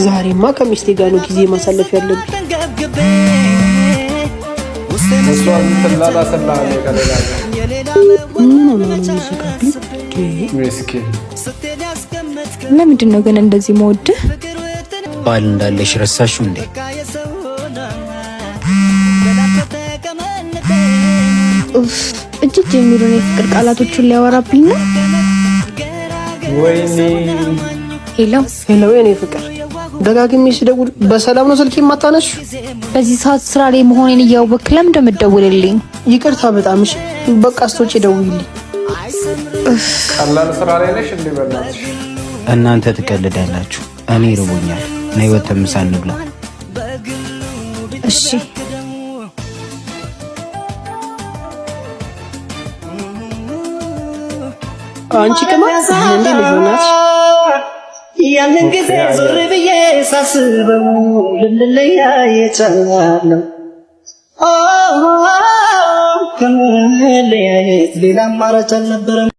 ዛሬማ ከሚስቴ ጋር ነው ጊዜ ማሳለፍ ያለብኝ። ለምንድን ነው ግን እንደዚህ መወድህ? ባል እንዳለሽ ረሳሽው እንዴ? እጅግ የሚሉን የፍቅር ቃላቶቹን ሊያወራብኝ ነው። ወይኔ ሄሎ የኔ ፍቅር፣ ደጋግሜ ስደውል በሰላም ነው ስልክ የማታነሽ? በዚህ ሰዓት ስራ ላይ መሆኔን እያወቅህ ለምን እንደምትደውልልኝ? ይቅርታ በጣም እሺ። በቃ ስቶቼ ደውይልኝ። ቀላል ስራ ላይ ነሽ እንዴ? በእናትሽ እናንተ ትቀልዳላችሁ። እኔ ርቦኛል። ነይ ወተን ምሳ እንብላ። እሺ አንቺ ከማን እንዴ ልጅናት? ያንን ጊዜ ዞር ብዬ ሳስበው ልንለያየቻለሁ። ከመለያየት ሌላ አማራጭ አልነበረም።